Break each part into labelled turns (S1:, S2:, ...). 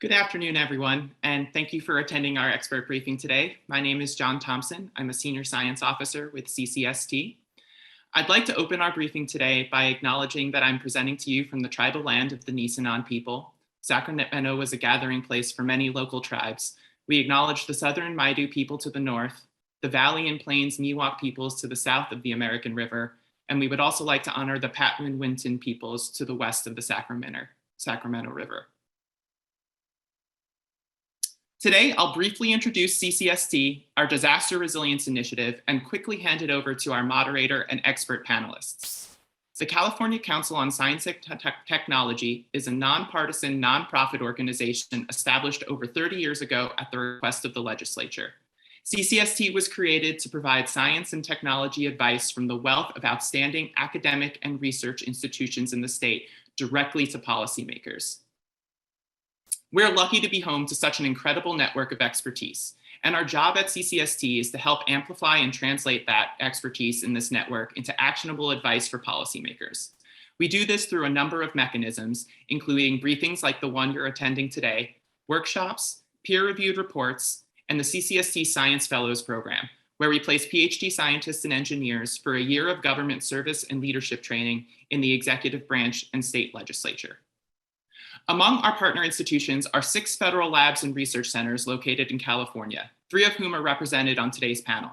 S1: Good afternoon, everyone, and thank you for attending our expert briefing today. My name is John Thompson. I'm a Senior Science Officer with CCST. I'd like to open our briefing today by acknowledging that I'm presenting to you from the tribal land of the Nisenan people. Sacramento was a gathering place for many local tribes. We acknowledge the Southern Maidu people to the north, the Valley and Plains Miwok peoples to the south of the American River, and we would also like to honor the Patwin-Winton peoples to the west of the Sacramento River. Today, I'll briefly introduce CCST, our Disaster Resilience Initiative, and quickly hand it over to our moderator and expert panelists. The California Council on Science and Technology is a nonpartisan, nonprofit organization established over 30 years ago at the request of the legislature. CCST was created to provide science and technology advice from the wealth of outstanding academic and research institutions in the state directly to policymakers. We're lucky to be home to such an incredible network of expertise, and our job at CCST is to help amplify and translate that expertise in this network into actionable advice for policymakers. We do this through a number of mechanisms, including briefings like the one you're attending today, workshops, peer-reviewed reports, and the CCST Science Fellows Program, where we place PhD scientists and engineers for a year of government service and leadership training in the executive branch and state legislature. Among our partner institutions are 6 federal labs and research centers located in California, 3 of whom are represented on today's panel.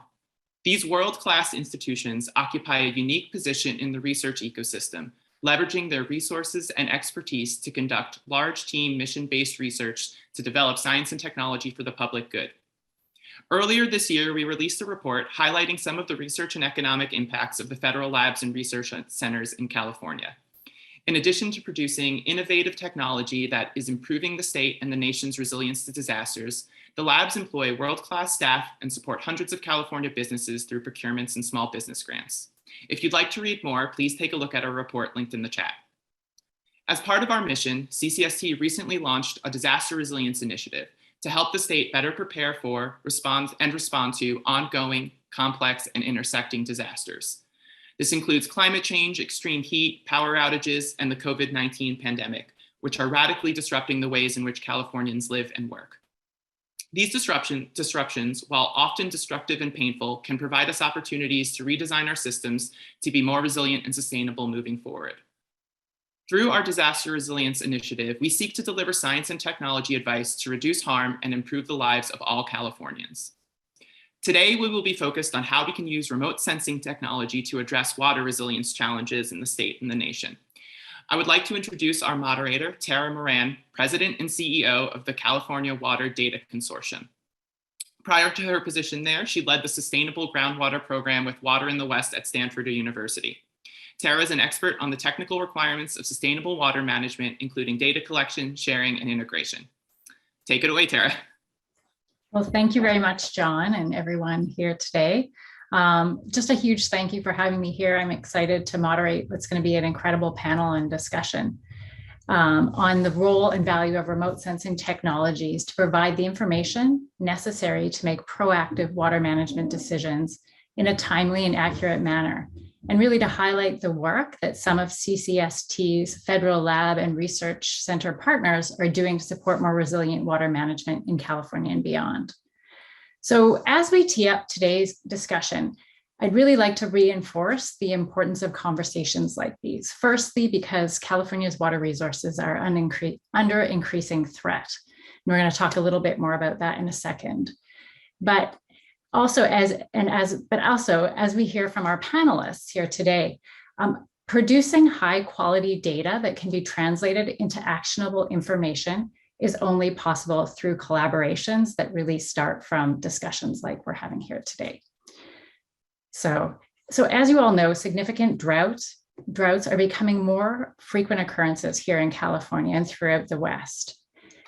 S1: These world-class institutions occupy a unique position in the research ecosystem, leveraging their resources and expertise to conduct large team mission-based research to develop science and technology for the public good. Earlier this year, we released a report highlighting some of the research and economic impacts of the federal labs and research centers in California. In addition to producing innovative technology that is improving the state and the nation's resilience to disasters, the labs employ world-class staff and support hundreds of California businesses through procurements and small business grants. If you'd like to read more, please take a look at our report linked in the chat. As part of our mission, CCST recently launched a disaster resilience initiative to help the state better prepare for, respond to ongoing, complex, and intersecting disasters. This includes climate change, extreme heat, power outages, and the COVID-19 pandemic, which are radically disrupting the ways in which Californians live and work. These disruptions, while often destructive and painful, can provide us opportunities to redesign our systems to be more resilient and sustainable moving forward. Through our Disaster Resilience Initiative, we seek to deliver science and technology advice to reduce harm and improve the lives of all Californians. Today, we will be focused on how we can use remote sensing technology to address water resilience challenges in the state and the nation. I would like to introduce our moderator, Tara Moran, President and CEO of the California Water Data Consortium. Prior to her position there, she led the Sustainable Groundwater Program with Water in the West at Stanford University. Tara is an expert on the technical requirements of sustainable water management, including data collection, sharing, and integration. Take it away, Tara.
S2: Well, thank you very much, John, and everyone here today. Just a huge thank you for having me here. I'm excited to moderate what's going to be an incredible panel and discussion on the role and value of remote sensing technologies to provide the information necessary to make proactive water management decisions in a timely and accurate manner, and really to highlight the work that some of CCST's federal lab and research center partners are doing to support more resilient water management in California and beyond. So as we tee up today's discussion, I'd really like to reinforce the importance of conversations like these. Firstly, because California's water resources are under increasing threat. And we're going to talk a little bit more about that in a second. But also, as we hear from our panelists here today, producing high quality data that can be translated into actionable information is only possible through collaborations that really start from discussions like we're having here today. So as you all know, significant droughts are becoming more frequent occurrences here in California and throughout the West.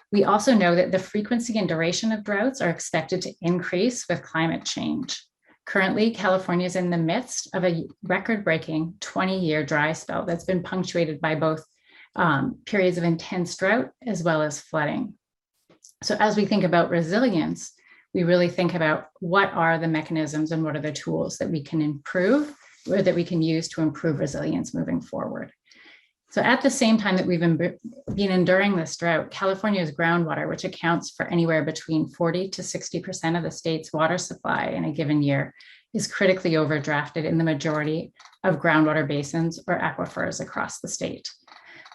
S2: We also know that the frequency and duration of droughts are expected to increase with climate change. Currently, California is in the midst of a record-breaking 20-year dry spell that's been punctuated by both periods of intense drought as well as flooding. So as we think about resilience, we really think about what are the mechanisms and what are the tools that we can improve or that we can use to improve resilience moving forward. So at the same time that we've been enduring this drought, California's groundwater, which accounts for anywhere between 40 to 60% of the state's water supply in a given year, is critically overdrafted in the majority of groundwater basins or aquifers across the state.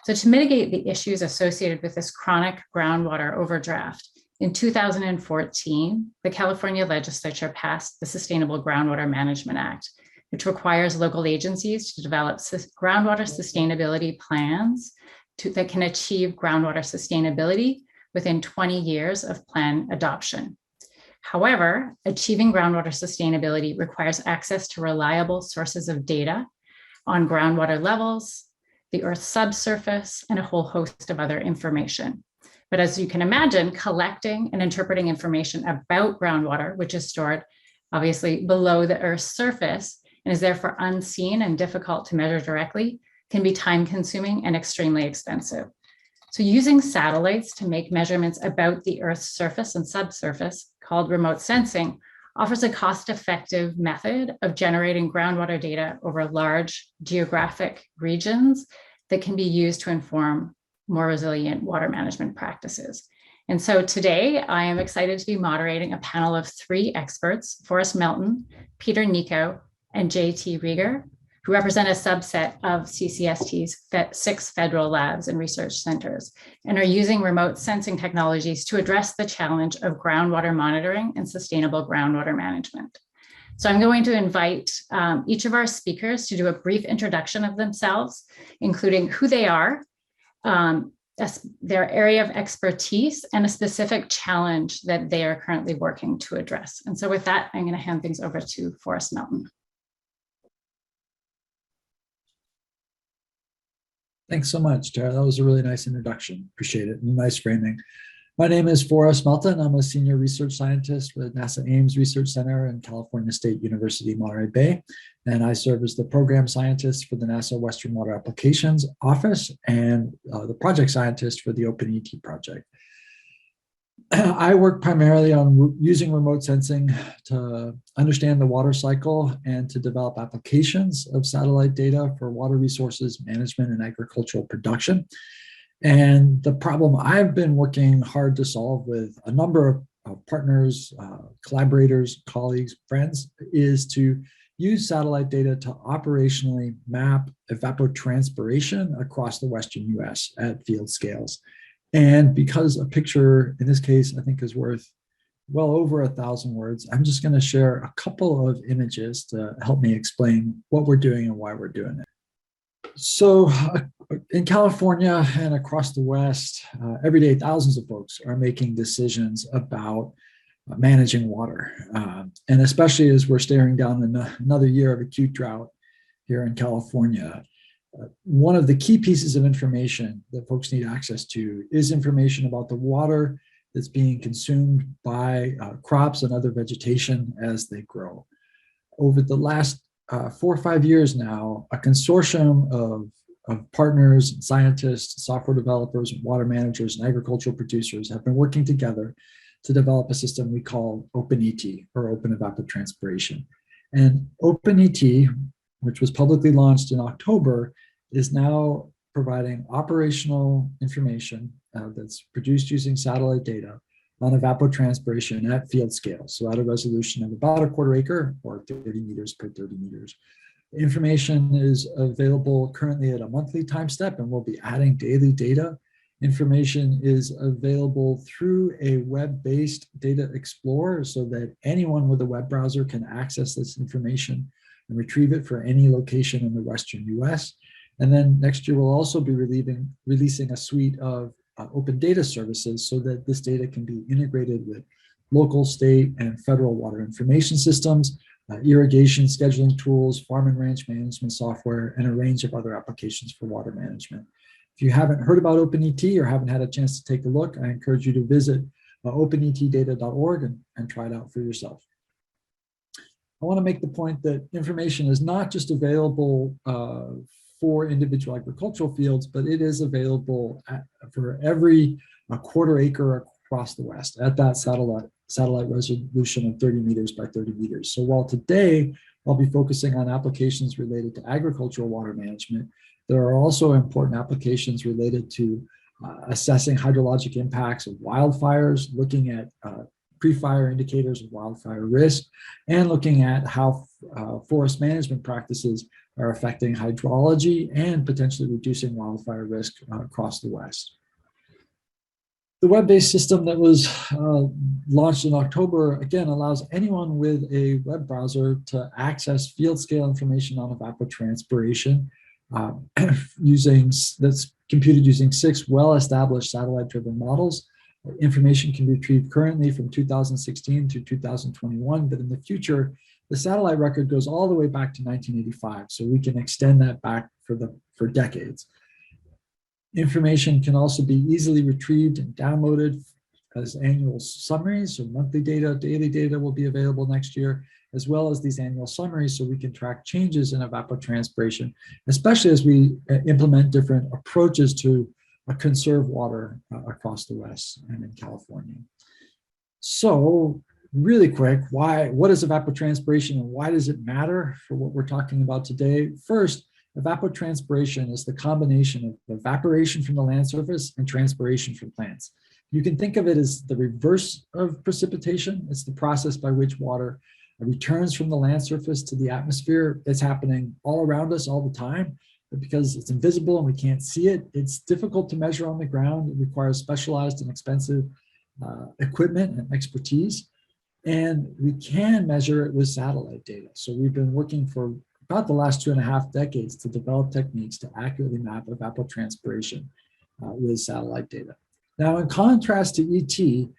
S2: So to mitigate the issues associated with this chronic groundwater overdraft, in 2014, the California legislature passed the Sustainable Groundwater Management Act, which requires local agencies to develop groundwater sustainability plans that can achieve groundwater sustainability within 20 years of plan adoption. However, achieving groundwater sustainability requires access to reliable sources of data on groundwater levels, the Earth's subsurface, and a whole host of other information. But as you can imagine, collecting and interpreting information about groundwater, which is stored obviously below the Earth's surface, and is therefore unseen and difficult to measure directly, can be time-consuming and extremely expensive. So using satellites to make measurements about the Earth's surface and subsurface, called remote sensing, offers a cost-effective method of generating groundwater data over large geographic regions that can be used to inform more resilient water management practices. And so today, I am excited to be moderating a panel of 3 experts, Forrest Melton, Peter Nico, and JT Reager, who represent a subset of CCST's 6 federal labs and research centers, and are using remote sensing technologies to address the challenge of groundwater monitoring and sustainable groundwater management. So I'm going to invite each of our speakers to do a brief introduction of themselves, including who they are, their area of expertise, and a specific challenge that they are currently working to address. And so with that, I'm going to hand things over to Forrest Melton.
S3: Thanks so much, Tara. That was a really nice introduction. Appreciate it. And nice framing. My name is Forrest Melton. I'm a senior research scientist with NASA Ames Research Center and California State University, Monterey Bay. And I serve as the program scientist for the NASA Western Water Applications Office and the project scientist for the OpenET project. I work primarily on using remote sensing to understand the water cycle and to develop applications of satellite data for water resources management and agricultural production. And the problem I've been working hard to solve with a number of partners, collaborators, colleagues, friends, is to use satellite data to operationally map evapotranspiration across the Western US at field scales. And because a picture, in this case, I think is worth well over 1,000 words, I'm just going to share a couple of images to help me explain what we're doing and why we're doing it. So in California and across the West, every day, thousands of folks are making decisions about managing water. And especially as we're staring down another year of acute drought here in California, one of the key pieces of information that folks need access to is information about the water that's being consumed by crops and other vegetation as they grow. Over the last 4 or 5 years now, a consortium of partners, scientists, software developers, water managers, and agricultural producers have been working together to develop a system we call OpenET, or Open Evapotranspiration. And OpenET, which was publicly launched in October, is now providing operational information that's produced using satellite data on evapotranspiration at field scale, so at a resolution of about 1/4 acre or 30 meters per 30 meters. Information is available currently at a monthly time step, and we'll be adding daily data. Information is available through a web-based data explorer so that anyone with a web browser can access this information and retrieve it for any location in the Western US. And then next year, we'll also be releasing a suite of open data services so that this data can be integrated with local, state, and federal water information systems, irrigation scheduling tools, farm and ranch management software, and a range of other applications for water management. If you haven't heard about OpenET or haven't had a chance to take a look, I encourage you to visit openetdata.org and try it out for yourself. I want to make the point that information is not just available for individual agricultural fields, but it is available for every 1/4 acre across the West at that satellite resolution of 30 meters by 30 meters. So while today I'll be focusing on applications related to agricultural water management, There are also important applications related to assessing hydrologic impacts of wildfires, looking at pre-fire indicators of wildfire risk, and looking at how forest management practices are affecting hydrology and potentially reducing wildfire risk across the West. The web-based system that was launched in October, again, allows anyone with a web browser to access field scale information on evapotranspiration that's computed using 6 well-established satellite-driven models. Information can be retrieved currently from 2016 to 2021, but in the future, the satellite record goes all the way back to 1985, so we can extend that back for decades. Information can also be easily retrieved and downloaded as annual summaries, so monthly data, daily data will be available next year, as well as these annual summaries, so we can track changes in evapotranspiration, especially as we implement different approaches to conserve water across the West and in California. So really quick, what is evapotranspiration and why does it matter for what we're talking about today? First, evapotranspiration is the combination of evaporation from the land surface and transpiration from plants. You can think of it as the reverse of precipitation. It's the process by which water returns from the land surface to the atmosphere. It's happening all around us all the time, but because it's invisible and we can't see it, it's difficult to measure on the ground. It requires specialized and expensive equipment and expertise. And we can measure it with satellite data. So we've been working for about the last 2.5 decades to develop techniques to accurately map evapotranspiration with satellite data. Now, in contrast to ET,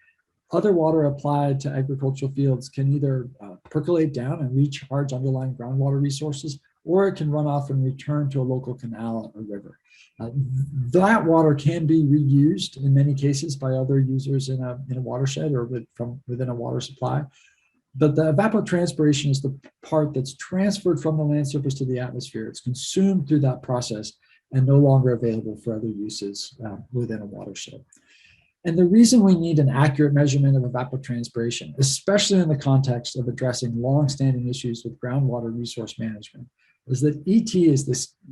S3: other water applied to agricultural fields can either percolate down and recharge underlying groundwater resources, or it can run off and return to a local canal or river. That water can be reused in many cases by other users in a watershed or from within a water supply. But the evapotranspiration is the part that's transferred from the land surface to the atmosphere. It's consumed through that process and no longer available for other uses within a watershed. And the reason we need an accurate measurement of evapotranspiration, especially in the context of addressing long-standing issues with groundwater resource management, is that ET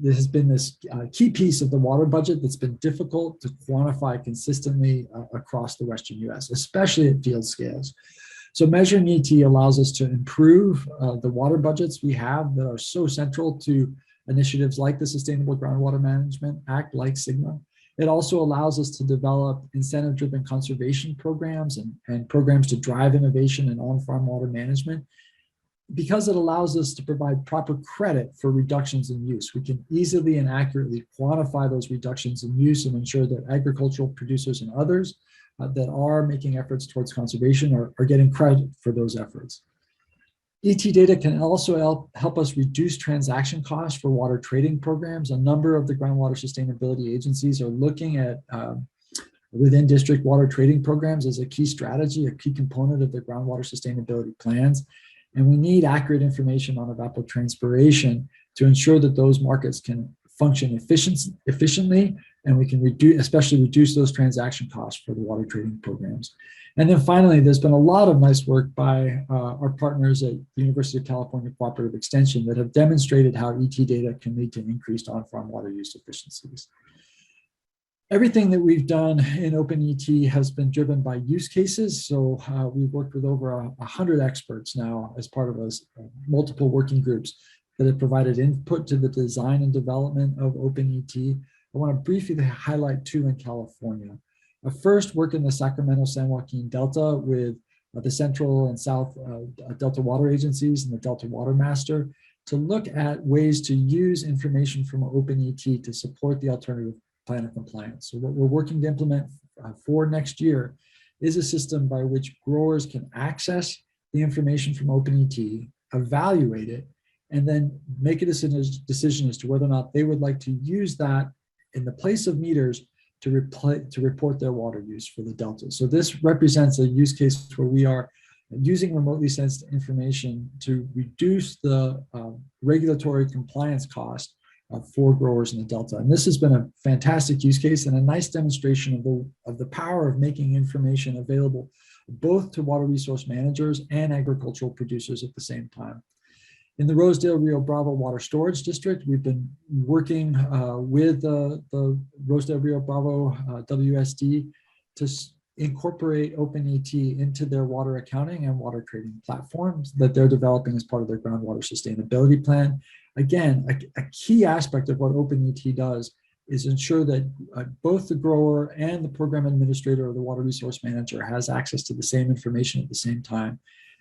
S3: has been this key piece of the water budget that's been difficult to quantify consistently across the Western US, especially at field scales. So measuring ET allows us to improve the water budgets we have that are so central to initiatives like the Sustainable Groundwater Management Act, like SGMA. It also allows us to develop incentive-driven conservation programs and programs to drive innovation in on-farm water management, because it allows us to provide proper credit for reductions in use. We can easily and accurately quantify those reductions in use and ensure that agricultural producers and others that are making efforts towards conservation are getting credit for those efforts. ET data can also help us reduce transaction costs for water trading programs. A number of the groundwater sustainability agencies are looking at within district water trading programs as a key strategy, a key component of their groundwater sustainability plans. And we need accurate information on evapotranspiration to ensure that those markets can function efficiently, and we can especially reduce those transaction costs for the water trading programs. And then finally, there's been a lot of nice work by our partners at the University of California Cooperative Extension that have demonstrated how ET data can lead to increased on-farm water use efficiencies. Everything that we've done in OpenET has been driven by use cases. So we've worked with over 100 experts now as part of multiple working groups that have provided input to the design and development of OpenET. I want to briefly highlight 2 in California. First, work in the Sacramento-San Joaquin Delta with the Central and South Delta Water Agencies and the Delta Water Master to look at ways to use information from OpenET to support the alternative plan of compliance. So what we're working to implement for next year is a system by which growers can access the information from OpenET, evaluate it, and then make a decision as to whether or not they would like to use that in the place of meters to report their water use for the Delta. So this represents a use case where we are using remotely sensed information to reduce the regulatory compliance cost for growers in the Delta. And this has been a fantastic use case and a nice demonstration of the power of making information available both to water resource managers and agricultural producers at the same time. In the Rosedale Rio Bravo Water Storage District, we've been working with the Rosedale Rio Bravo WSD to incorporate OpenET into their water accounting and water trading platforms that they're developing as part of their groundwater sustainability plan. Again, a key aspect of what OpenET does is ensure that both the grower and the program administrator or the water resource manager has access to the same information at the same time.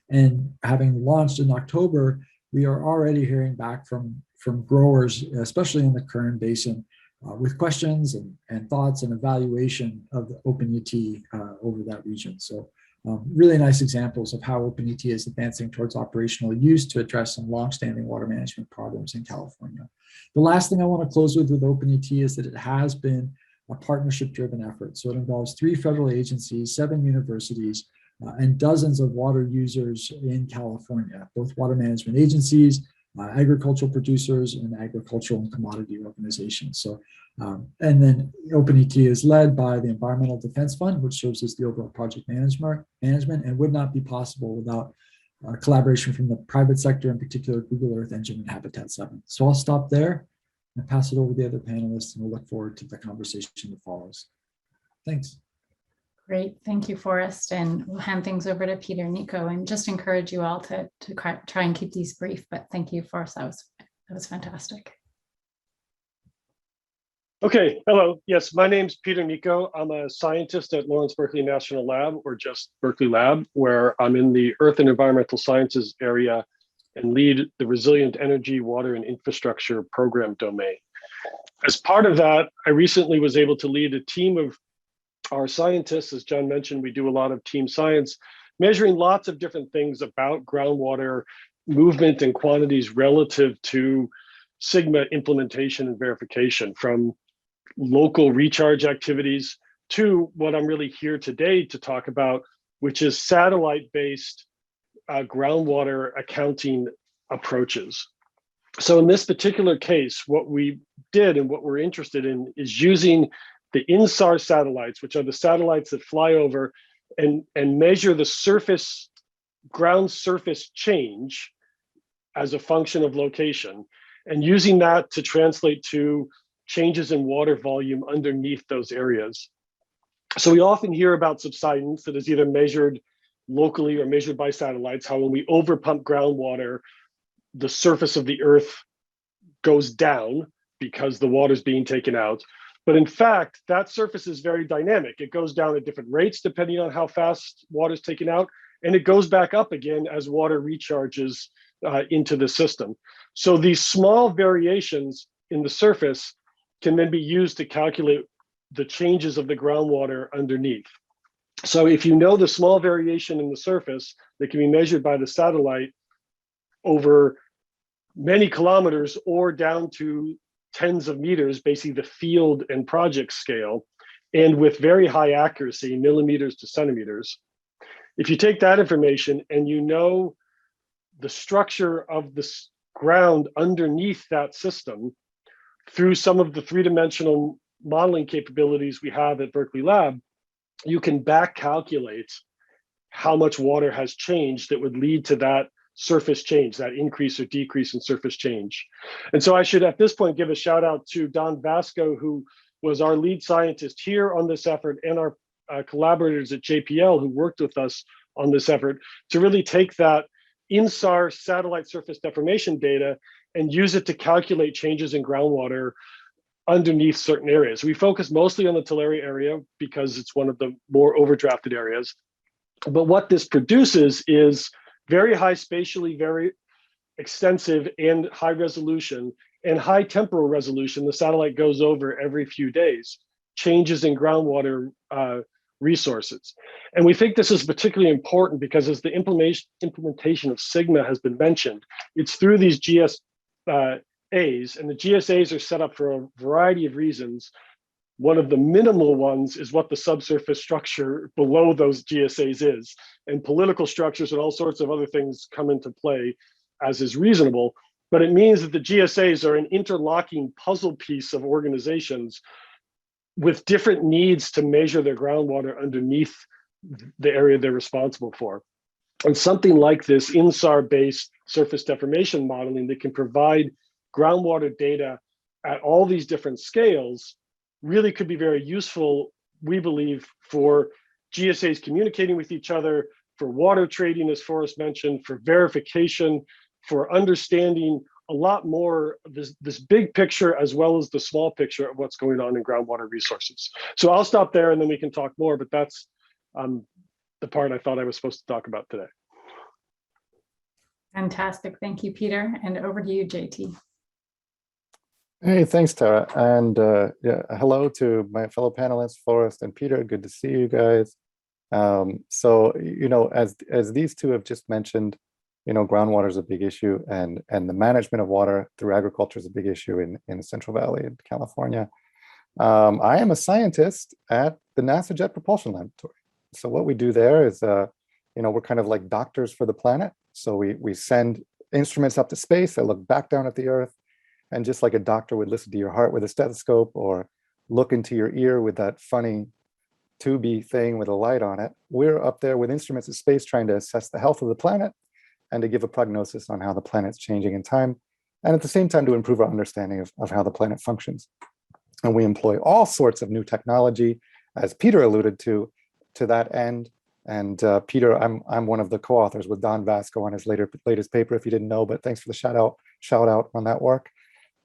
S3: And having launched in October, we are already hearing back from growers, especially in the Kern Basin, with questions and thoughts and evaluation of the OpenET over that region. So really nice examples of how OpenET is advancing towards operational use to address some longstanding water management problems in California. The last thing I want to close with OpenET is that it has been a partnership-driven effort. So it involves 3 federal agencies, 7 universities, and dozens of water users in California, both water management agencies, agricultural producers, and agricultural and commodity organizations. So, and then OpenET is led by the Environmental Defense Fund, which serves as the overall project management and would not be possible without collaboration from the private sector, in particular Google Earth Engine and Habitat 7. So I'll stop there and pass it over to the other panelists, and we'll look forward to the conversation that follows. Thanks.
S2: Great, thank you, Forrest. And we'll hand things over to Peter and Nico, and just encourage you all to try and keep these brief, but thank you, Forrest, that was fantastic.
S4: Okay, hello. Yes, my name's Peter Nico. I'm a scientist at Lawrence Berkeley National Lab, or just Berkeley Lab, where I'm in the Earth and Environmental Sciences area and lead the Resilient Energy, Water, and Infrastructure program domain. As part of that, I recently was able to lead a team of our scientists. As John mentioned, we do a lot of team science, measuring lots of different things about groundwater movement and quantities relative to Sigma implementation and verification, from local recharge activities to what I'm really here today to talk about, which is satellite-based groundwater accounting approaches. So in this particular case, what we did and what we're interested in is using the INSAR satellites, which are the satellites that fly over and measure the surface, ground surface change as a function of location, and using that to translate to changes in water volume underneath those areas. So we often hear about subsidence that is either measured locally or measured by satellites, how when we overpump groundwater, the surface of the earth goes down because the water is being taken out. But in fact, that surface is very dynamic. It goes down at different rates depending on how fast water is taken out, and it goes back up again as water recharges into the system. So these small variations in the surface can then be used to calculate the changes of the groundwater underneath. So if you know the small variation in the surface that can be measured by the satellite over many kilometers or down to tens of meters, basically the field and project scale, and with very high accuracy, millimeters to centimeters. If you take that information and you know the structure of the ground underneath that system through some of the three-dimensional modeling capabilities we have at Berkeley Lab, you can back calculate how much water has changed that would lead to that surface change, that increase or decrease in surface change. And so I should at this point give a shout out to Don Vasco, who was our lead scientist here on this effort, and our collaborators at JPL who worked with us on this effort to really take that INSAR satellite surface deformation data and use it to calculate changes in groundwater underneath certain areas. We focus mostly on the Tulare area because it's one of the more overdrafted areas. But what this produces is very high spatially, very extensive and high resolution and high temporal resolution. The satellite goes over every few days, changes in groundwater resources. And we think this is particularly important because as the implementation of Sigma has been mentioned, it's through these GSAs, and the GSAs are set up for a variety of reasons. One of the minimal ones is what the subsurface structure below those GSAs is, and political structures and all sorts of other things come into play as is reasonable. But it means that the GSAs are an interlocking puzzle piece of organizations with different needs to measure their groundwater underneath the area they're responsible for. And something like this INSAR-based surface deformation modeling that can provide groundwater data at all these different scales really could be very useful, we believe, for GSAs communicating with each other, for water trading, as Forrest mentioned, for verification, for understanding a lot more this big picture as well as the small picture of what's going on in groundwater resources. So I'll stop there and then we can talk more, but that's the part I thought I was supposed to talk about today.
S2: Fantastic. Thank you, Peter. And over to you, JT.
S5: Hey, thanks, Tara. And yeah, hello to my fellow panelists, Forrest and Peter. Good to see you guys. So, you know, as these two have just mentioned, you know, groundwater is a big issue, and the management of water through agriculture is a big issue in the Central Valley in California. I am a scientist at the NASA Jet Propulsion Laboratory. So what we do there is, you know, we're kind of like doctors for the planet. So we send instruments up to space that look back down at the Earth, and just like a doctor would listen to your heart with a stethoscope or look into your ear with that funny tubey thing with a light on it, we're up there with instruments in space trying to assess the health of the planet and to give a prognosis on how the planet's changing in time, and at the same time to improve our understanding of how the planet functions. And we employ all sorts of new technology, as Peter alluded to that end. And Peter, I'm one of the co-authors with Don Vasco on his latest paper, if you didn't know, but thanks for the shout out on that work.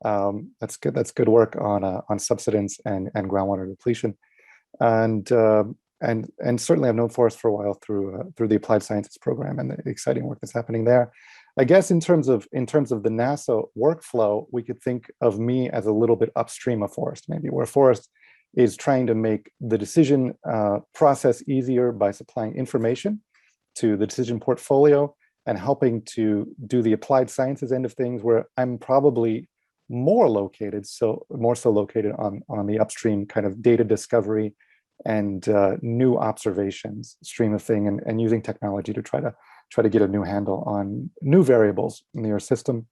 S5: That's good. That's good work on subsidence and groundwater depletion. And certainly I've known Forrest for a while through the Applied Sciences program and the exciting work that's happening there. I guess in terms of the NASA workflow, we could think of me as a little bit upstream of Forrest, maybe, where Forrest is trying to make the decision process easier by supplying information to the decision portfolio and helping to do the applied sciences end of things, where I'm probably more so located on the upstream kind of data discovery and new observations stream of thing, and using technology to try to get a new handle on new variables in the Earth system.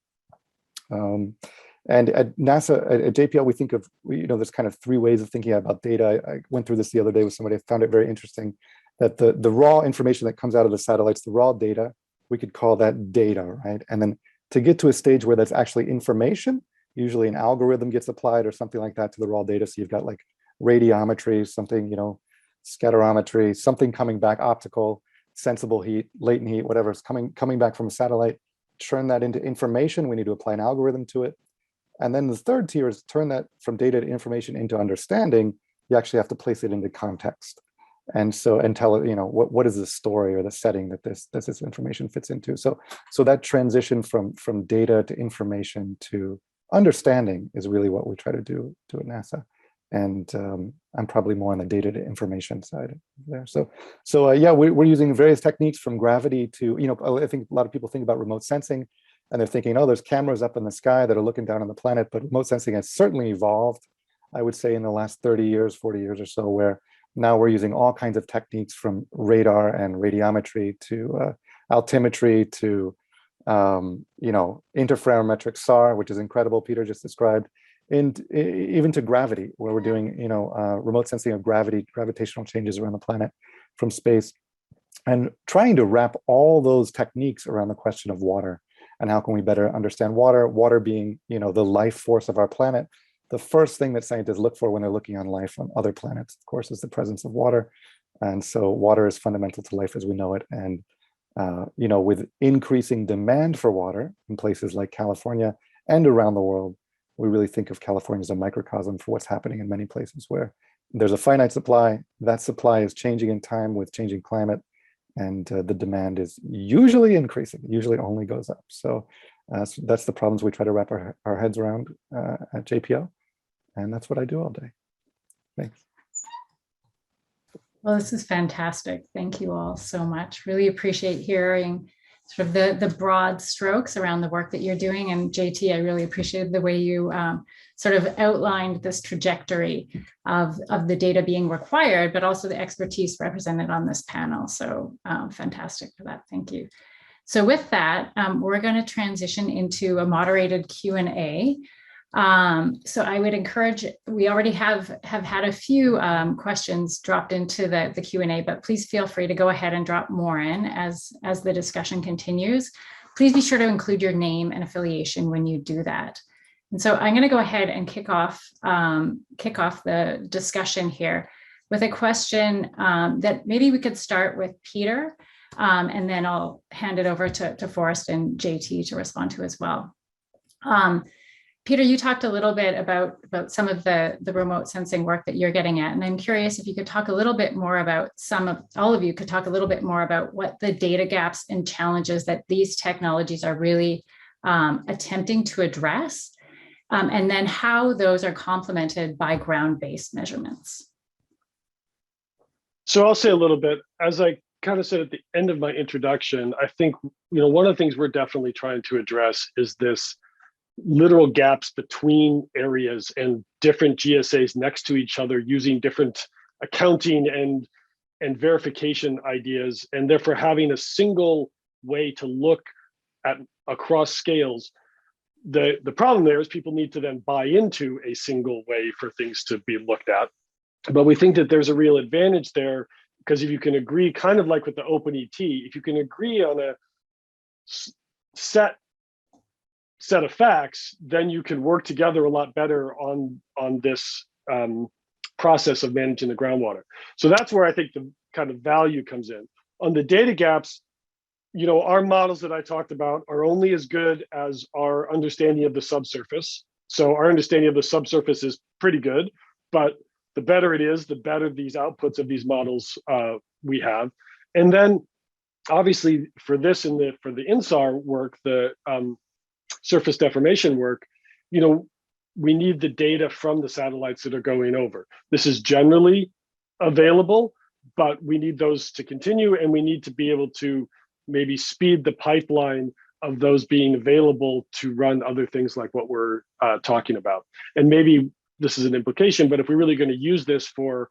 S5: And at NASA, at JPL, we think of, you know, there's kind of three ways of thinking about data. I went through this the other day with somebody. I found it very interesting that the raw information that comes out of the satellites, the raw data, we could call that data, right? And then to get to a stage where that's actually information, usually an algorithm gets applied or something like that to the raw data. So you've got like radiometry, something, you know, scatterometry, something coming back, optical, sensible heat, latent heat, whatever is coming back from a satellite. Turn that into information. We need to apply an algorithm to it. And then the third tier is turn that from data to information into understanding. You actually have to place it into context. And tell it, you know, what is the story or the setting that this information fits into. So that transition from data to information to understanding is really what we try to do at NASA. And I'm probably more on the data to information side there. So yeah, we're using various techniques from gravity to, you know, I think a lot of people think about remote sensing and they're thinking, oh, there's cameras up in the sky that are looking down on the planet, but remote sensing has certainly evolved, I would say, in the last 30 years, 40 years or so, where now we're using all kinds of techniques from radar and radiometry to altimetry to, you know, interferometric SAR, which is incredible, Peter just described, and even to gravity, where we're doing, you know, remote sensing of gravitational changes around the planet from space, and trying to wrap all those techniques around the question of water and how can we better understand water being, you know, the life force of our planet. The first thing that scientists look for when they're looking on life on other planets, of course, is the presence of water. And so water is fundamental to life as we know it. And, you know, with increasing demand for water in places like California and around the world, we really think of California as a microcosm for what's happening in many places where there's a finite supply. That supply is changing in time with changing climate, and the demand is usually increasing, usually only goes up. So that's the problems we try to wrap our heads around at JPL. And that's what I do all day. Thanks.
S2: Well, this is fantastic. Thank you all so much. Really appreciate hearing sort of the broad strokes around the work that you're doing. And JT, I really appreciated the way you sort of outlined this trajectory of the data being required, but also the expertise represented on this panel. So fantastic for that. Thank you. So with that, we're going to transition into a moderated Q&A. So I would encourage, we already have had a few questions dropped into the Q&A, but please feel free to go ahead and drop more in as the discussion continues. Please be sure to include your name and affiliation when you do that. And so I'm going to go ahead and kick off the discussion here with a question that maybe we could start with Peter, and then I'll hand it over to Forrest and JT to respond to as well. Peter, you talked a little bit about some of the remote sensing work that you're getting at, and I'm curious if you could talk a little bit more about all of you could talk a little bit more about what the data gaps and challenges that these technologies are really attempting to address, and then how those are complemented by ground-based measurements.
S4: So I'll say a little bit, as I kind of said at the end of my introduction, I think, one of the things we're definitely trying to address is this literal gaps between areas and different GSAs next to each other using different accounting and verification ideas, and therefore having a single way to look at across scales. The problem there is people need to then buy into a single way for things to be looked at. But we think that there's a real advantage there, because if you can agree, kind of like with the OpenET, if you can agree on a set of facts, then you can work together a lot better on this process of managing the groundwater. So that's where I think the kind of value comes in. On the data gaps, our models that I talked about are only as good as our understanding of the subsurface. So our understanding of the subsurface is pretty good, but the better it is, the better these outputs of these models we have. And then obviously for this and for the INSAR work, the surface deformation work, we need the data from the satellites that are going over. This is generally available, but we need those to continue, and we need to be able to maybe speed the pipeline of those being available to run other things like what we're talking about. And maybe this is an implication, but if we're really going to use this for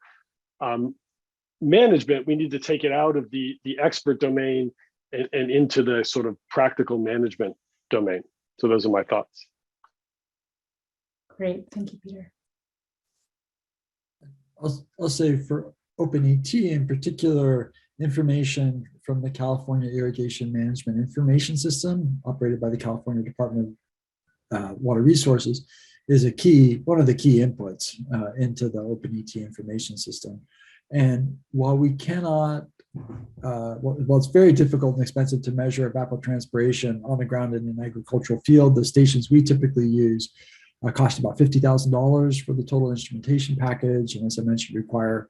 S4: management, we need to take it out of the expert domain and into the sort of practical management domain. So those are my thoughts.
S2: Great, thank you, Peter.
S3: I'll say for OpenET in particular, information from the California Irrigation Management Information System operated by the California Department of Water Resources is one of the key inputs into the OpenET information system. And while we cannot, well, it's very difficult and expensive to measure evapotranspiration on the ground in an agricultural field. The stations we typically use cost about $50,000 for the total instrumentation package. And as I mentioned, require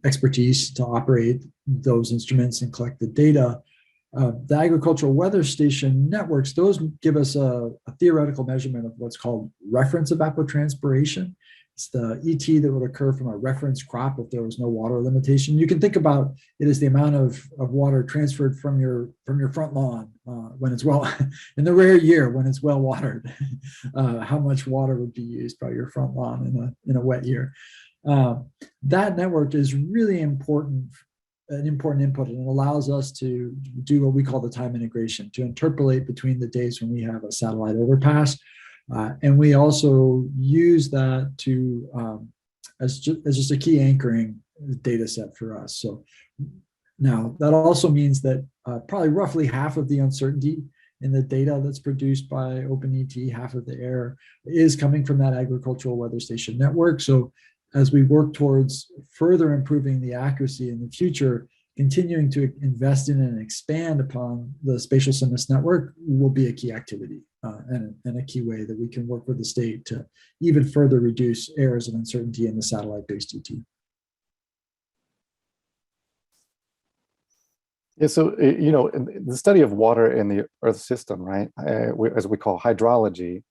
S3: expertise to operate those instruments and collect the data. The agricultural weather station networks, those give us a theoretical measurement of what's called reference evapotranspiration. It's the ET that would occur from a reference crop if there was no water limitation. You can think about it as the amount of water transferred from your front lawn when it's well, in the rare year when it's well watered, how much water would be used by your front lawn in a wet year. That network is really important, an important input, and it allows us to do what we call the time integration, to interpolate between the days when we have a satellite overpass. And we also use that to as just a key anchoring data set for us. So now that also means that probably roughly half of the uncertainty in the data that's produced by OpenET, half of the error, is coming from that agricultural weather station network. So as we work towards further improving the accuracy in the future, continuing to invest in and expand upon the spatial SIMUS network will be a key activity and a key way that we can work with the state to even further reduce errors of uncertainty in the satellite-based ET.
S5: Yeah, so, the study of water in the Earth system, right, as we call hydrology,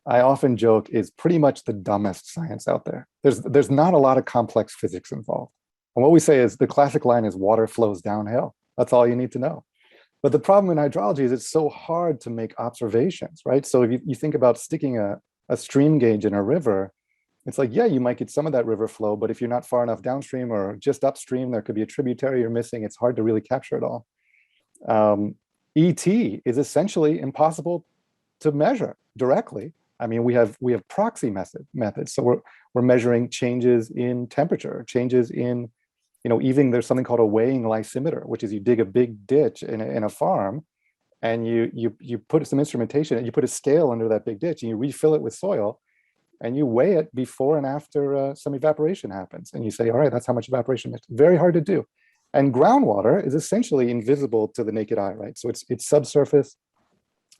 S5: I often joke is pretty much the dumbest science out there. There's not a lot of complex physics involved. And what we say is the classic line is water flows downhill. That's all you need to know. But the problem in hydrology is it's so hard to make observations, right? So if you think about sticking a stream gauge in a river, it's like, yeah, you might get some of that river flow, but if you're not far enough downstream or just upstream, there could be a tributary you're missing. It's hard to really capture it all. ET is essentially impossible to measure directly I mean, we have proxy methods. So we're measuring changes in temperature, changes in, even there's something called a weighing lysimeter, which is you dig a big ditch in a farm, and you put some instrumentation, and you put a scale under that big ditch, and you refill it with soil, and you weigh it before and after some evaporation happens. And you say, all right, that's how much evaporation. It's very hard to do. And groundwater is essentially invisible to the naked eye, right? So it's subsurface.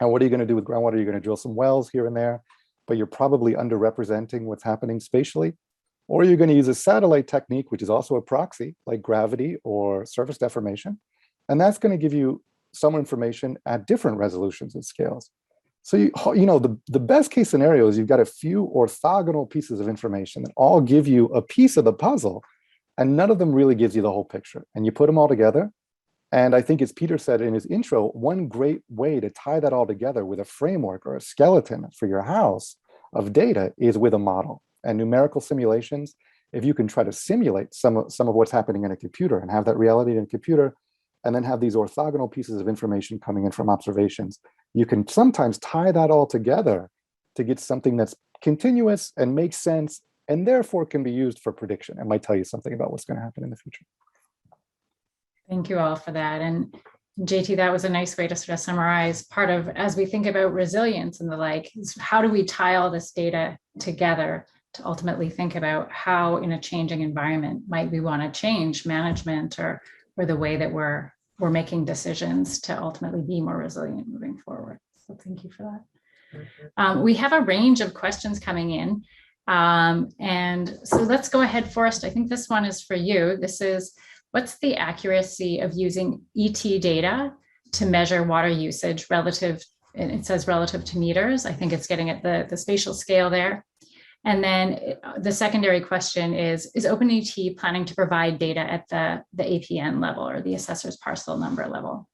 S5: And what are you going to do with groundwater? You're going to drill some wells here and there, but you're probably underrepresenting what's happening spatially. Or you're going to use a satellite technique, which is also a proxy, like gravity or surface deformation. And that's going to give you some information at different resolutions and scales. So the best case scenario is you've got a few orthogonal pieces of information that all give you a piece of the puzzle, and none of them really gives you the whole picture. And you put them all together. And I think, as Peter said in his intro, one great way to tie that all together with a framework or a skeleton for your house of data is with a model. And numerical simulations, if you can try to simulate some of what's happening in a computer and have that reality in a computer, and then have these orthogonal pieces of information coming in from observations, you can sometimes tie that all together to get something that's continuous and makes sense, and therefore can be used for prediction. It might tell you something about what's going to happen in the future.
S2: Thank you all for that. And JT, that was a nice way to sort of summarize part of, as we think about resilience and the like, is how do we tie all this data together to ultimately think about how in a changing environment might we want to change management or the way that we're making decisions to ultimately be more resilient moving forward. So thank you for that. We have a range of questions coming in. And so let's go ahead, Forrest. I think this one is for you. This is, what's the accuracy of using ET data to measure water usage relative, and it says relative to meters. I think it's getting at the spatial scale there. And then the secondary question is OpenET planning to provide data at the APN level or the assessor's parcel number level?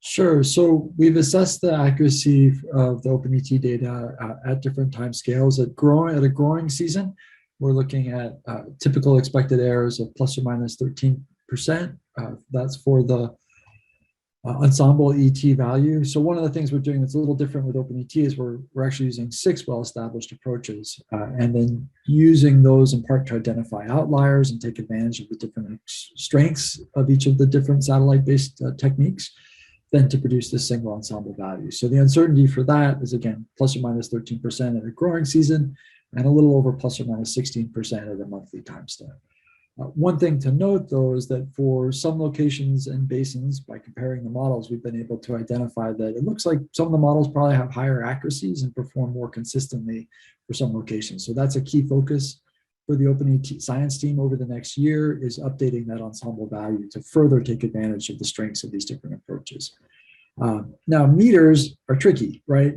S3: Sure. So we've assessed the accuracy of the OpenET data at different time scales. At a growing season, we're looking at typical expected errors of plus or minus 13%. That's for the ensemble ET value. So one of the things we're doing that's a little different with OpenET is we're actually using 6 well-established approaches and then using those in part to identify outliers and take advantage of the different strengths of each of the different satellite-based techniques, then to produce this single ensemble value. So the uncertainty for that is, again, plus or minus 13% at a growing season and a little over plus or minus 16% at a monthly time step. One thing to note, though, is that for some locations and basins, by comparing the models, we've been able to identify that it looks like some of the models probably have higher accuracies and perform more consistently for some locations. So that's a key focus for the OpenET science team over the next year, is updating that ensemble value to further take advantage of the strengths of these different approaches. Now, meters are tricky, right?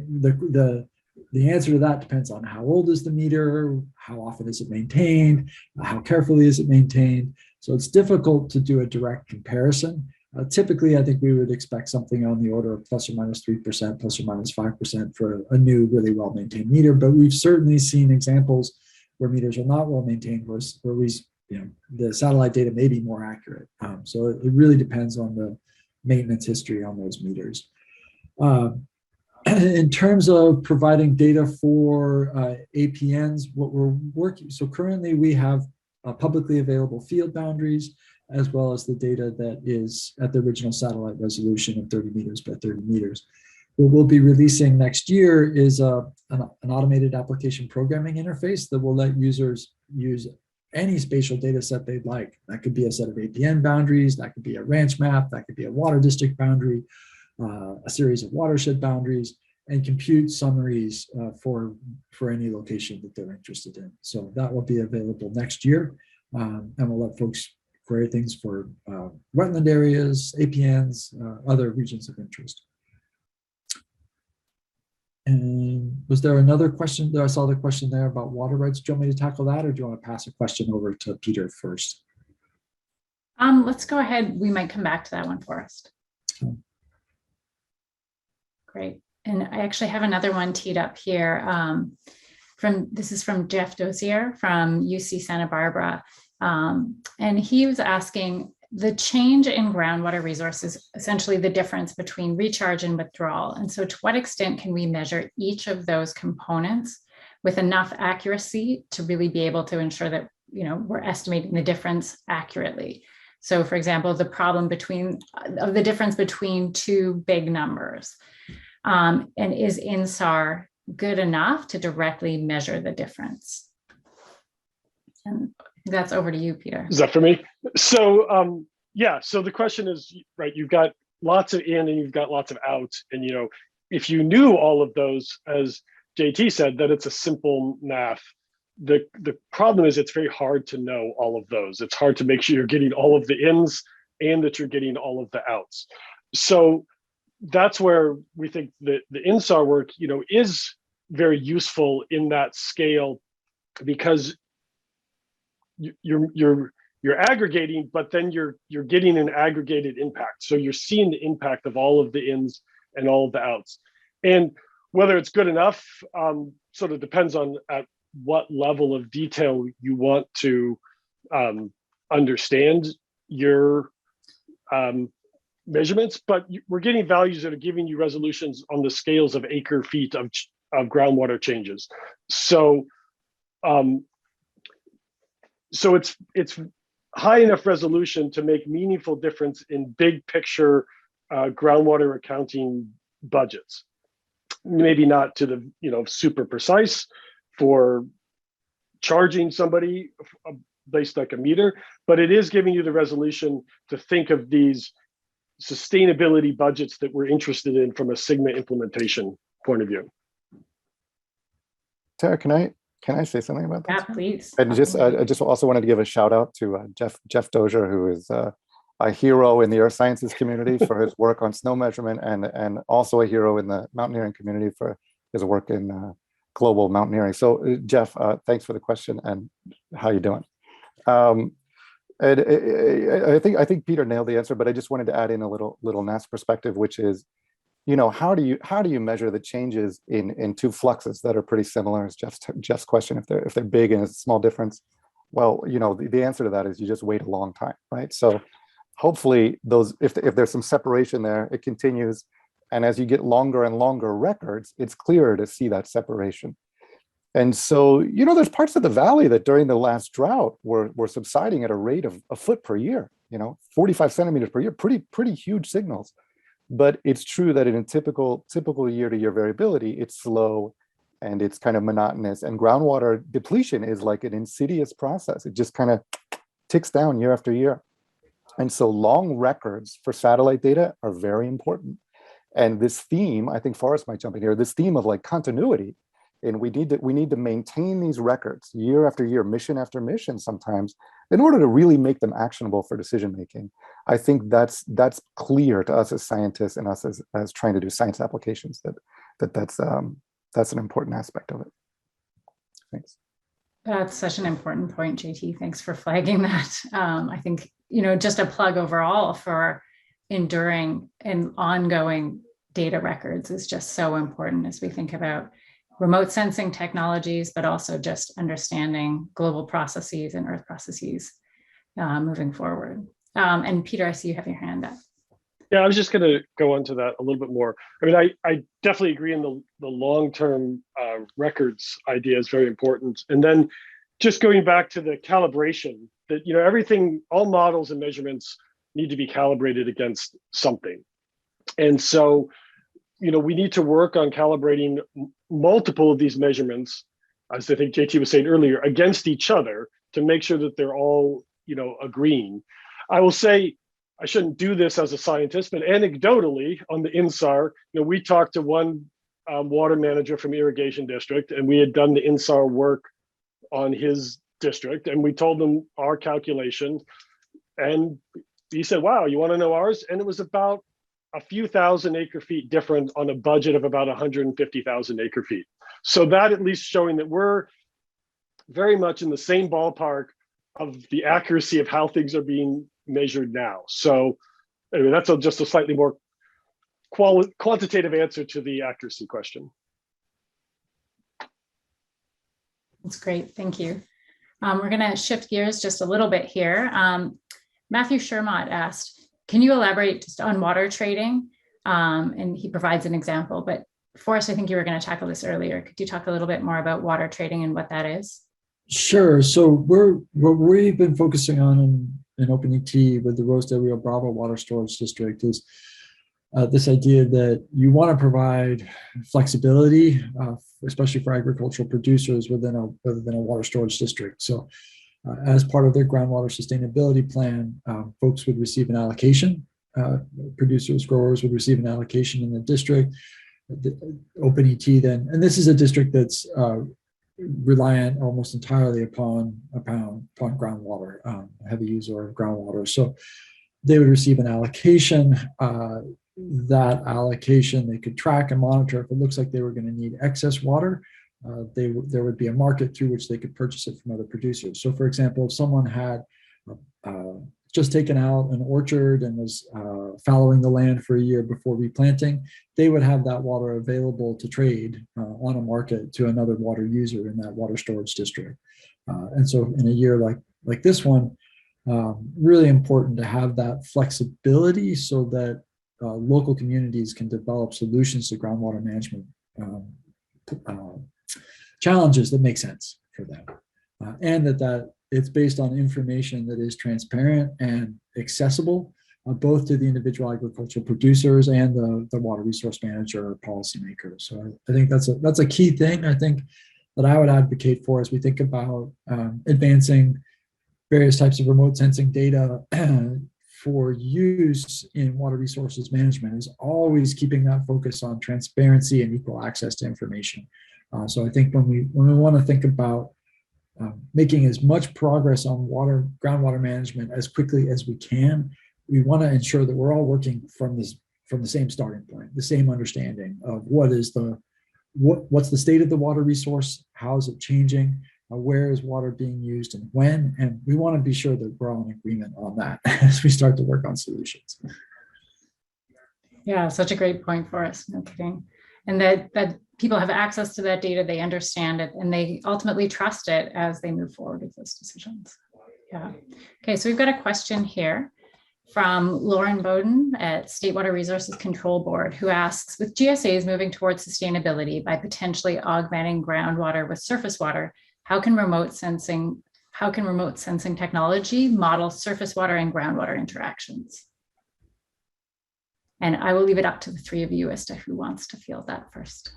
S3: The answer to that depends on how old is the meter, how often is it maintained, how carefully is it maintained. So it's difficult to do a direct comparison. Typically, I think we would expect something on the order of plus or minus 3%, plus or minus 5% for a new, really well-maintained meter. But we've certainly seen examples where meters are not well maintained, where the satellite data may be more accurate. So it really depends on the maintenance history on those meters. In terms of providing data for APNs, what we're working, so currently we have publicly available field boundaries, as well as the data that is at the original satellite resolution of 30 meters by 30 meters. What we'll be releasing next year is an automated application programming interface that will let users use any spatial data set they'd like. That could be a set of APN boundaries, that could be a ranch map, that could be a water district boundary, a series of watershed boundaries, and compute summaries for any location that they're interested in. So that will be available next year, and we'll let folks query things for wetland areas, APNs, other regions of interest. And was there another question there? I saw the question there about water rights. Do you want me to tackle that, or do you want to pass a question over to Peter first?
S2: Let's go ahead. We might come back to that one, Forrest. Great. And I actually have another one teed up here. This is from Jeff Dozier from UC Santa Barbara. And he was asking, the change in groundwater resources is essentially the difference between recharge and withdrawal. And so to what extent can we measure each of those components with enough accuracy to really be able to ensure that, you know, we're estimating the difference accurately? So for example, the difference between two big numbers, and is INSAR good enough to directly measure the difference? And that's over to you, Peter.
S4: Is that for me? So yeah, so the question is, right, you've got lots of in and you've got lots of out. And, you know, if you knew all of those, as JT said, that it's a simple math. The problem is it's very hard to know all of those. It's hard to make sure you're getting all of the ins and that you're getting all of the outs. So that's where we think that the INSAR work, you know, is very useful in that scale, because you're aggregating, but then you're getting an aggregated impact. So you're seeing the impact of all of the ins and all of the outs. And whether it's good enough sort of depends on at what level of detail you want to understand your measurements, but we're getting values that are giving you resolutions on the scales of acre feet of groundwater changes. So so it's high enough resolution to make meaningful difference in big picture groundwater accounting budgets. Maybe not to the, you know, super precise for charging somebody based like a meter, but it is giving you the resolution to think of these sustainability budgets that we're interested in from a Sigma implementation point of view.
S5: Tara, can I say something about this?
S2: Yeah, please.
S5: And I just also wanted to give a shout out to Jeff Dozier, who is a hero in the earth sciences community for his work on snow measurement, and also a hero in the mountaineering community for his work in global mountaineering. So Jeff, thanks for the question, and how you doing? And I think Peter nailed the answer, but I just wanted to add in a little NAS perspective, which is, you know, how do you measure the changes in two fluxes that are pretty similar? As Jeff's question, if they're big and it's a small difference, well, you know, the answer to that is you just wait a long time, right? So hopefully those, if there's some separation there, it continues, and as you get longer and longer records, it's clearer to see that separation. And so, you know, there's parts of the valley that during the last drought were subsiding at a rate of a foot per year, you know, 45 centimeters per year, pretty huge signals. But it's true that in a typical year-to-year variability, it's slow and it's kind of monotonous. And groundwater depletion is like an insidious process. It just kind of ticks down year after year. And so long records for satellite data are very important. And this theme, I think Forrest might jump in here, this theme of like continuity, and we need to maintain these records year after year, mission after mission sometimes, in order to really make them actionable for decision making. I think that's clear to us as scientists and us as trying to do science applications, that's an important aspect of it. Thanks.
S2: That's such an important point, JT. Thanks for flagging that. I think, you know, just a plug overall for enduring and ongoing data records is just so important as we think about remote sensing technologies, but also just understanding global processes and earth processes moving forward. And Peter, I see you have your hand up.
S4: Yeah, I was just going to go into that a little bit more. I mean, I definitely agree in the long-term records idea is very important. And then just going back to the calibration, that, you know, everything, all models and measurements need to be calibrated against something. And so, you know, we need to work on calibrating multiple of these measurements, as I think JT was saying earlier, against each other to make sure that they're all, you know, agreeing. I will say, I shouldn't do this as a scientist, but anecdotally on the INSAR, you know, we talked to one water manager from irrigation district, and we had done the INSAR work on his district, and we told them our calculation, and he said, wow, you want to know ours? And it was about a few thousand acre feet different on a budget of about 150,000 acre feet. So that at least showing that we're very much in the same ballpark of the accuracy of how things are being measured now. So anyway, that's just a slightly more quantitative answer to the accuracy question.
S2: That's great, thank you. We're going to shift gears just a little bit here. Matthew Shermott asked, can you elaborate just on water trading? And he provides an example, but Forrest, I think you were going to tackle this earlier. Could you talk a little bit more about water trading and what that is?
S3: Sure. So what we've been focusing on in OpenET with the Rose del Rio Bravo Water Storage District is this idea that you want to provide flexibility, especially for agricultural producers within a water storage district. So as part of their groundwater sustainability plan, folks would receive an allocation. Producers, growers would receive an allocation in the district. OpenET then, and this is a district that's reliant almost entirely upon groundwater, heavy user of groundwater. So they would receive an allocation. That allocation they could track and monitor. If it looks like they were going to need excess water, there would be a market through which they could purchase it from other producers. So for example, if someone had just taken out an orchard and was fallowing the land for a year before replanting, they would have that water available to trade on a market to another water user in that water storage district. And so in a year like this one, really important to have that flexibility so that local communities can develop solutions to groundwater management challenges that make sense for them. And that it's based on information that is transparent and accessible, both to the individual agricultural producers and the water resource manager or policymakers. So I think that's a key thing, I think, that I would advocate for as we think about advancing various types of remote sensing data for use in water resources management, is always keeping that focus on transparency and equal access to information. So I think when we want to think about making as much progress on groundwater management as quickly as we can, we want to ensure that we're all working from the same starting point, the same understanding of what's the state of the water resource, how is it changing, where is water being used and when, and we want to be sure that we're all in agreement on that as we start to work on solutions.
S2: Yeah, such a great point for us, no kidding. And that people have access to that data, they understand it, and they ultimately trust it as they move forward with those decisions. Yeah. Okay, so we've got a question here from Lauren Bowden at State Water Resources Control Board, who asks, with GSAs moving towards sustainability by potentially augmenting groundwater with surface water, how can remote sensing technology model surface water and groundwater interactions? And I will leave it up to the three of you as to who wants to field that first.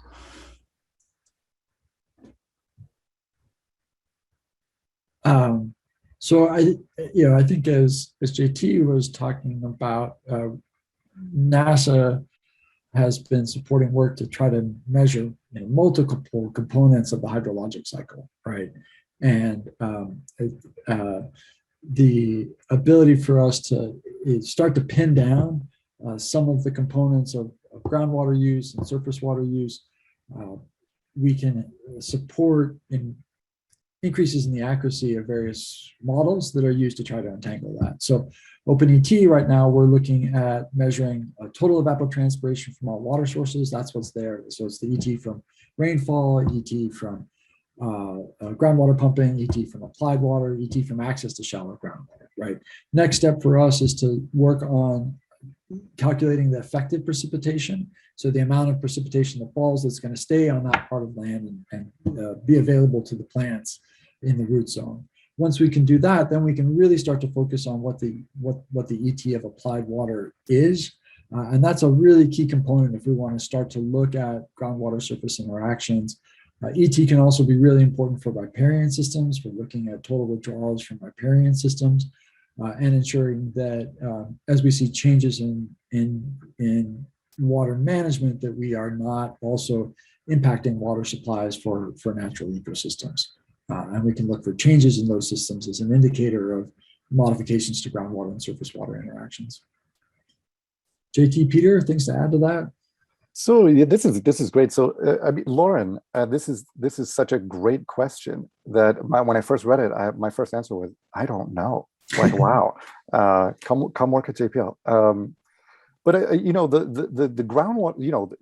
S3: So I think as JT was talking about, NASA has been supporting work to try to measure multiple components of the hydrologic cycle, right? And the ability for us to start to pin down some of the components of groundwater use and surface water use, we can support in increases in the accuracy of various models that are used to try to untangle that. So OpenET right now, we're looking at measuring a total evapotranspiration from all water sources. That's what's there. So it's the ET from rainfall, ET from groundwater pumping, ET from applied water, ET from access to shallow groundwater, right? Next step for us is to work on calculating the effective precipitation. So the amount of precipitation that falls that's going to stay on that part of land and be available to the plants in the root zone. Once we can do that, then we can really start to focus on what the ET of applied water is. And that's a really key component if we want to start to look at groundwater surface interactions. ET can also be really important for riparian systems. We're looking at total withdrawals from riparian systems and ensuring that as we see changes in water management, that we are not also impacting water supplies for natural ecosystems. And we can look for changes in those systems as an indicator of modifications to groundwater and surface water interactions. JT, Peter, things to add to that?
S5: So yeah, this is great. So I mean, Lauren, this is such a great question that when I first read it, my first answer was, I don't know. Like, wow, come work at JPL. But the groundwater,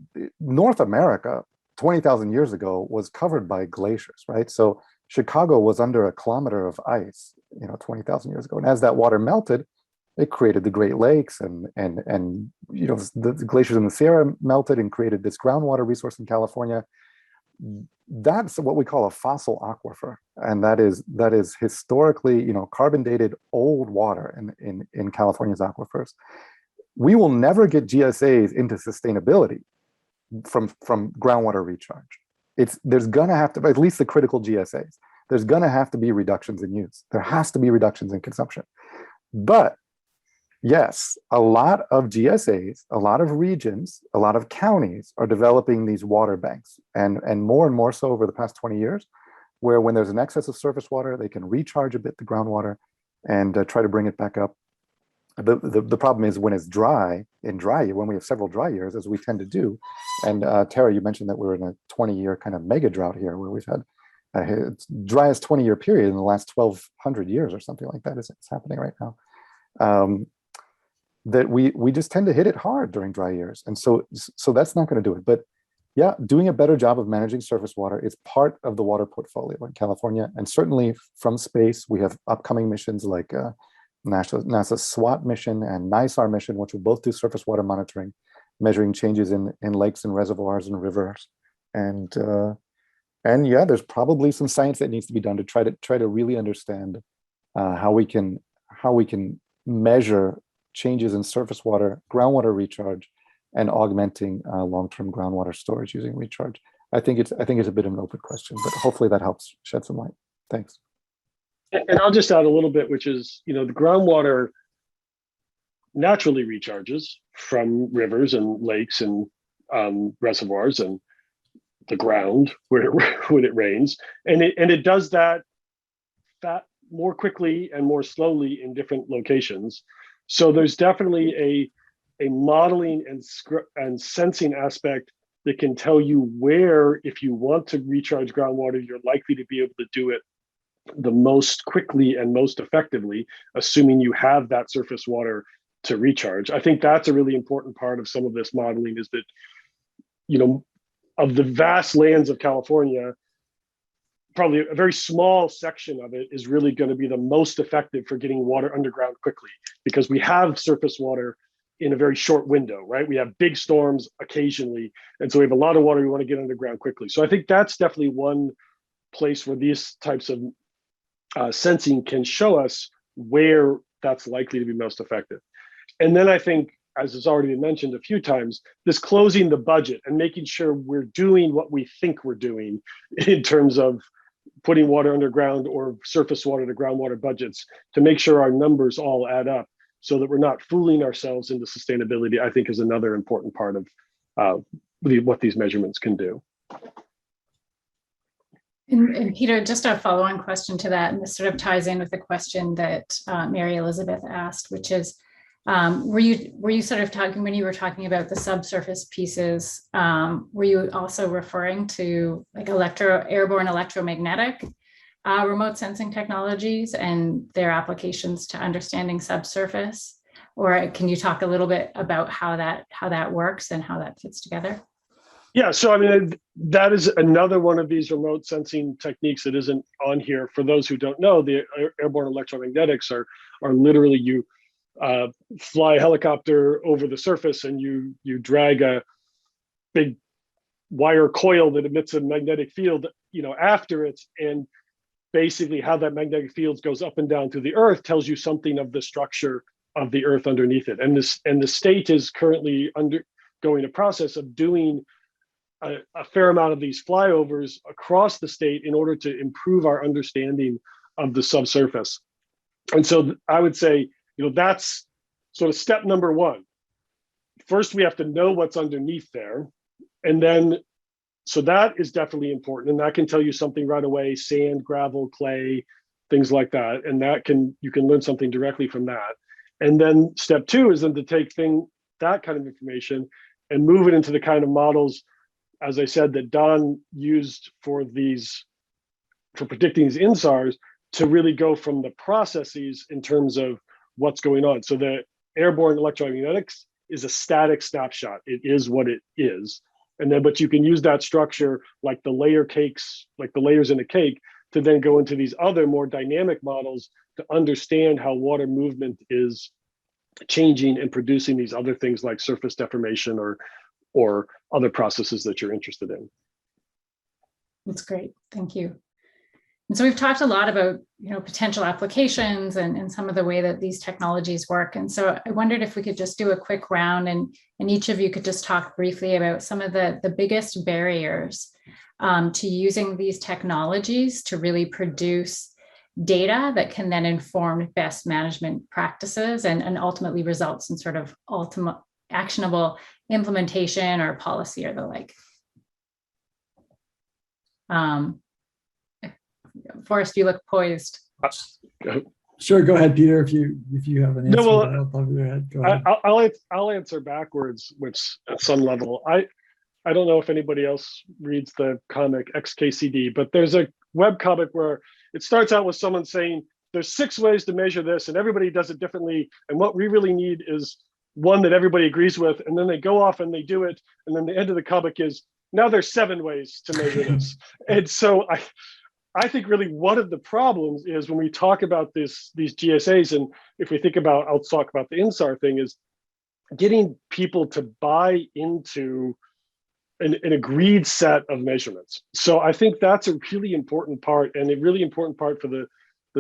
S5: North America 20,000 years ago was covered by glaciers, right? So Chicago was under a kilometer of ice, 20,000 years ago. And as that water melted, It created the Great Lakes, and the glaciers in the Sierra melted and created this groundwater resource in California. That's what we call a fossil aquifer, and that is historically, carbon dated old water in California's aquifers. We will never get GSAs into sustainability from groundwater recharge. There's gonna have to, at least the critical GSAs, there's gonna have to be reductions in use. There has to be reductions in consumption. But yes, a lot of GSAs, a lot of regions, a lot of counties are developing these water banks, and more so over the past 20 years, where when there's an excess of surface water, they can recharge a bit the groundwater and try to bring it back up. The problem is when it's dry, when we have several dry years, as we tend to do, and Tara, you mentioned that we're in a 20-year kind of mega drought here, where we've had driest 20-year period in the last 1,200 years or something like that is happening right now. That we just tend to hit it hard during dry years, and so that's not going to do it. But yeah, doing a better job of managing surface water is part of the water portfolio in California, and certainly from space we have upcoming missions like NASA's SWAT mission and NISAR mission, which will both do surface water monitoring, measuring changes in lakes and reservoirs and rivers, and yeah, there's probably some science that needs to be done to try to really understand how we can measure changes in surface water, groundwater recharge, and augmenting long-term groundwater storage using recharge. I think it's a bit of an open question, but hopefully that helps shed some light. Thanks.
S4: And I'll just add a little bit, which is, the groundwater naturally recharges from rivers and lakes and reservoirs and the ground when it rains, and it does that more quickly and more slowly in different locations. So there's definitely a modeling and sensing aspect that can tell you where, if you want to recharge groundwater, you're likely to be able to do it the most quickly and most effectively, assuming you have that surface water to recharge. I think that's a really important part of some of this modeling, is that, of the vast lands of California, probably a very small section of it is really going to be the most effective for getting water underground quickly, because we have surface water in a very short window, right? We have big storms occasionally, and so we have a lot of water we want to get underground quickly. So I think that's definitely one place where these types of sensing can show us where that's likely to be most effective. And then I think, as has already been mentioned a few times, this closing the budget and making sure we're doing what we think we're doing in terms of putting water underground or surface water to groundwater budgets, to make sure our numbers all add up so that we're not fooling ourselves into sustainability, I think is another important part of what these measurements can do.
S2: And Peter, just a follow-on question to that, and this sort of ties in with the question that Mary Elizabeth asked, which is, were you sort of talking, when you were talking about the subsurface pieces, were you also referring to like airborne electromagnetic remote sensing technologies and their applications to understanding subsurface? Or can you talk a little bit about how that works and how that fits together?
S4: Yeah, so I mean, that is another one of these remote sensing techniques that isn't on here. For those who don't know, the airborne electromagnetics are literally you fly a helicopter over the surface and you drag a big wire coil that emits a magnetic field, after it, and basically how that magnetic field goes up and down through the earth tells you something of the structure of the earth underneath it. And the state is currently undergoing a process of doing a fair amount of these flyovers across the state in order to improve our understanding of the subsurface. And so I would say, that's sort of step number one. First, we have to know what's underneath there. And then, so that is definitely important. And that can tell you something right away: sand, gravel, clay, things like that. And you can learn something directly from that. And then step two is then to take that kind of information and move it into the kind of models, as I said, that Don used for predicting these INSARs, to really go from the processes in terms of what's going on. So the airborne electromagnetics is a static snapshot. It is what it is. And then, but you can use that structure like the layers in a cake, to then go into these other more dynamic models to understand how water movement is changing and producing these other things like surface deformation or other processes that you're interested in.
S2: That's great. Thank you. And so we've talked a lot about, potential applications and some of the way that these technologies work. And so I wondered if we could just do a quick round and each of you could just talk briefly about some of the biggest barriers to using these technologies to really produce data that can then inform best management practices and ultimately results in sort of ultimate actionable implementation or policy or the like. Forrest, you look poised.
S3: Sure, go ahead, Peter. If you have an answer,
S4: No, well,
S3: on top of your head, go ahead.
S4: I'll answer backwards, which at some level, I don't know if anybody else reads the comic XKCD, but there's a web comic where it starts out with someone saying there's 6 ways to measure this, and everybody does it differently. And what we really need is one that everybody agrees with, and then they go off and they do it, and then the end of the comic is now there's 7 ways to measure this. And so I think really one of the problems is when we talk about these GSAs, and if we think about, I'll talk about the INSAR thing, is getting people to buy into an agreed set of measurements. So I think that's a really important part, and a really important part for the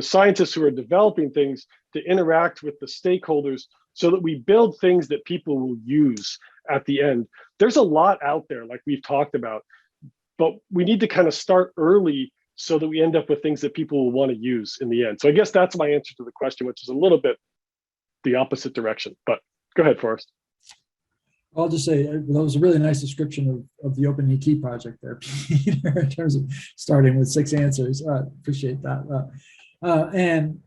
S4: scientists who are developing things to interact with the stakeholders so that we build things that people will use at the end. There's a lot out there, like we've talked about, but we need to kind of start early so that we end up with things that people will want to use in the end. So I guess that's my answer to the question, which is a little bit the opposite direction, but go ahead, Forrest.
S3: I'll just say that was a really nice description of the OpenET project there, Peter, in terms of starting with 6 answers. Appreciate that. And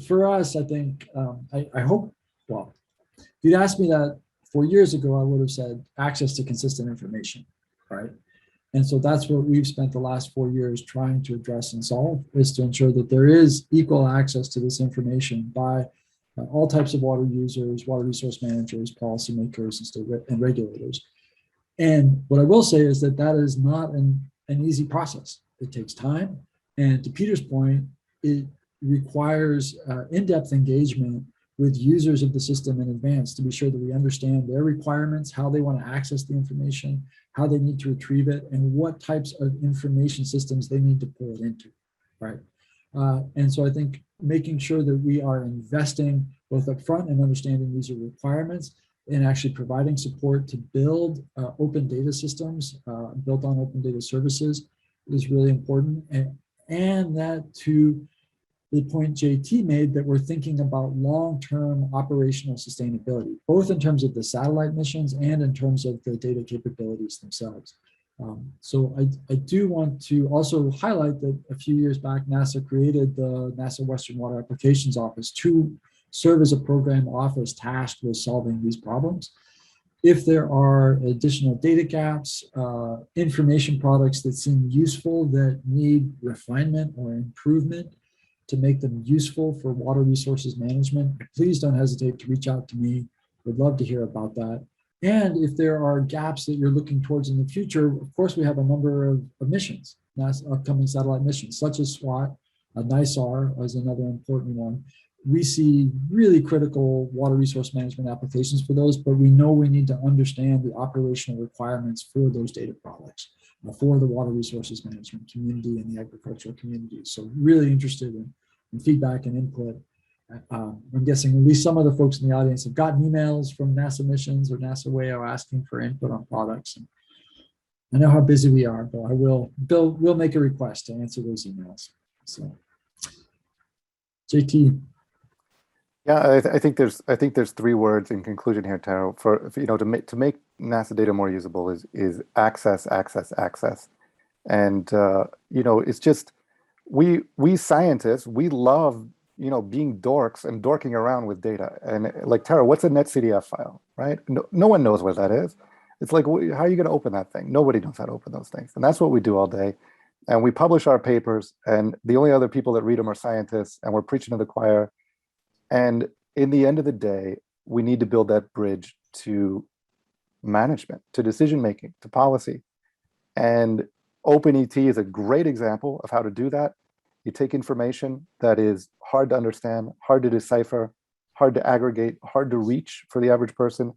S3: for us, I think, I hope, well, if you'd asked me that 4 years ago, I would have said access to consistent information, right? And so that's what we've spent the last 4 years trying to address and solve, is to ensure that there is equal access to this information by all types of water users, water resource managers, policymakers, and regulators. And what I will say is that that is not an easy process. It takes time. And to Peter's point, it requires in-depth engagement with users of the system in advance to be sure that we understand their requirements, how they want to access the information, how they need to retrieve it, and what types of information systems they need to pull it into, right? And so I think making sure that we are investing both upfront and understanding user requirements and actually providing support to build open data systems built on open data services is really important. And that, to the point JT made, that we're thinking about long-term operational sustainability, both in terms of the satellite missions and in terms of the data capabilities themselves. So I do want to also highlight that a few years back, NASA created the NASA Western Water Applications Office to serve as a program office tasked with solving these problems. If there are additional data gaps, information products that seem useful that need refinement or improvement to make them useful for water resources management, please don't hesitate to reach out to me. Would love to hear about that. And if there are gaps that you're looking towards in the future, of course, we have a number of missions, NASA upcoming satellite missions, such as SWAT, NISAR is another important one. We see really critical water resource management applications for those, but we know we need to understand the operational requirements for those data products, for the water resources management community and the agricultural community. So really interested in feedback and input. I'm guessing at least some of the folks in the audience have gotten emails from NASA missions or NASA WAO asking for input on products. And I know how busy we are, but we'll make a request to answer those emails. So, JT.
S5: Yeah, I think there's 3 words in conclusion here, Taro. To make NASA data more usable is access. And it's just we scientists, we love being dorks and dorking around with data. And like, Tara, what's a NetCDF file, right? No one knows what that is. It's like, how are you going to open that thing? Nobody knows how to open those things. And that's what we do all day. And we publish our papers, and the only other people that read them are scientists, and we're preaching to the choir. And in the end of the day, we need to build that bridge to management, to decision-making, to policy. And OpenET is a great example of how to do that. You take information that is hard to understand, hard to decipher, hard to aggregate, hard to reach for the average person,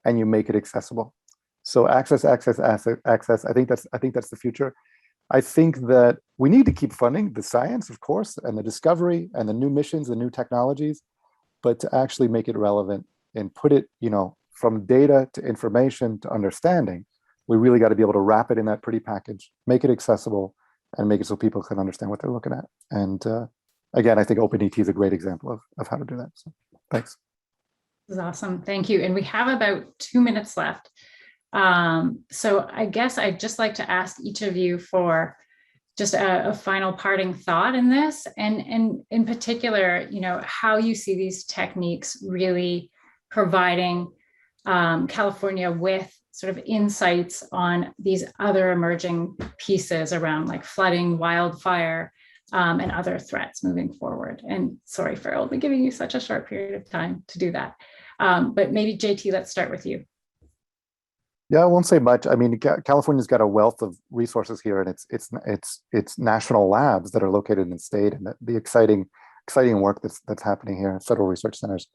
S5: and you make it accessible. So access. I think that's the future. I think that we need to keep funding the science, of course, and the discovery and the new missions, the new technologies, but to actually make it relevant and put it, from data to information to understanding, we really got to be able to wrap it in that pretty package, make it accessible, and make it so people can understand what they're looking at. And again, I think OpenET is a great example of how to do that. So thanks.
S2: This is awesome. Thank you. And we have about 2 minutes left. So I guess I'd just like to ask each of you for just a final parting thought in this, and in particular, how you see these techniques really providing California with sort of insights on these other emerging pieces around like flooding, wildfire, and other threats moving forward. And sorry for only giving you such a short period of time to do that. But maybe JT, let's start with you.
S5: Yeah, I won't say much. I mean, California's got a wealth of resources here, and it's national labs that are located in the state, and the exciting work that's happening here at federal research centers.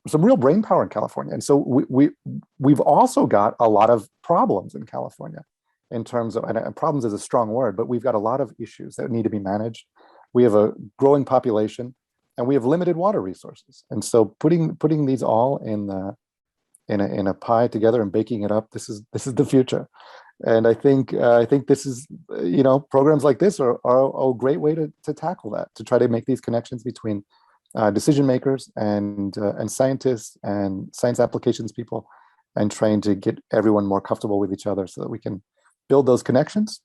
S5: Some real brain power in California, and so we've also got a lot of problems in California, in terms of, and problems is a strong word, but we've got a lot of issues that need to be managed. We have a growing population, and we have limited water resources, and so putting these all in a pie together and baking it up, this is the future. And I think this is, programs like this are a great way to tackle that, to try to make these connections between decision makers and scientists and science applications people, and trying to get everyone more comfortable with each other so that we can build those connections,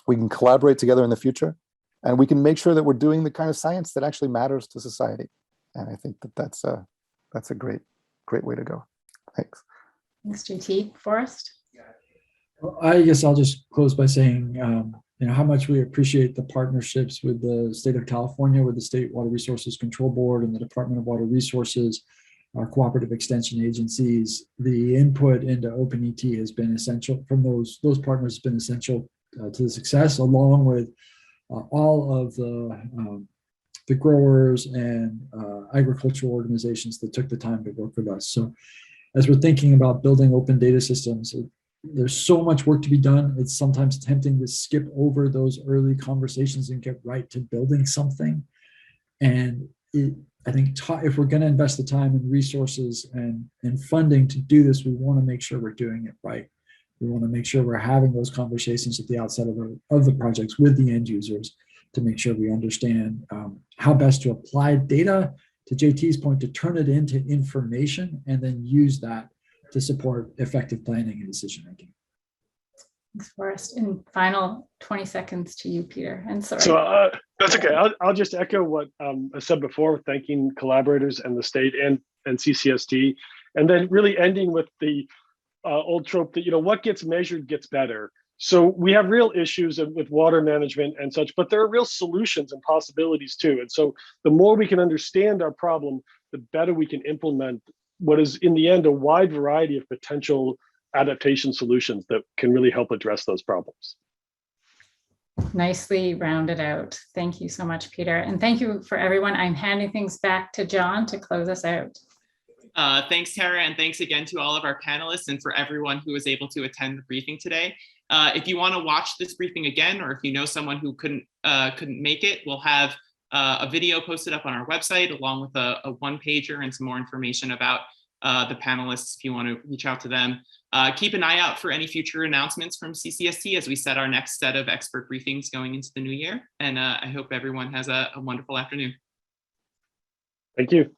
S5: we can collaborate together in the future, and we can make sure that we're doing the kind of science that actually matters to society. And I think that's a great way to go. Thanks.
S2: Thanks, JT. Forrest?
S3: Well, I guess I'll just close by saying, how much we appreciate the partnerships with the state of California, with the State Water Resources Control Board and the Department of Water Resources, our cooperative extension agencies. The input into OpenET has been essential from those partners, has been essential to the success, along with all of the growers and agricultural organizations that took the time to work with us. So as we're thinking about building open data systems, there's so much work to be done. It's sometimes tempting to skip over those early conversations and get right to building something. And I think if we're going to invest the time and resources and funding to do this, we want to make sure we're doing it right. We want to make sure we're having those conversations at the outset of the projects with the end users to make sure we understand how best to apply data, to JT's point, to turn it into information and then use that to support effective planning and decision making.
S2: Thanks, Forrest. And final 20 seconds to you, Peter. And sorry.
S4: So that's okay. I'll just echo what I said before, thanking collaborators and the state and CCST, and then really ending with the old trope that, what gets measured gets better. So we have real issues with water management and such, but there are real solutions and possibilities too. And so the more we can understand our problem, the better we can implement what is in the end a wide variety of potential adaptation solutions that can really help address those problems.
S2: Nicely rounded out. Thank you so much, Peter. And thank you for everyone. I'm handing things back to John to close us out.
S1: Thanks, Tara, and thanks again to all of our panelists and for everyone who was able to attend the briefing today. If you want to watch this briefing again, or if you know someone who couldn't make it, we'll have a video posted up on our website along with a one-pager and some more information about the panelists if you want to reach out to them. Keep an eye out for any future announcements from CCST as we set our next set of expert briefings going into the new year. And I hope everyone has a wonderful afternoon.
S4: Thank you.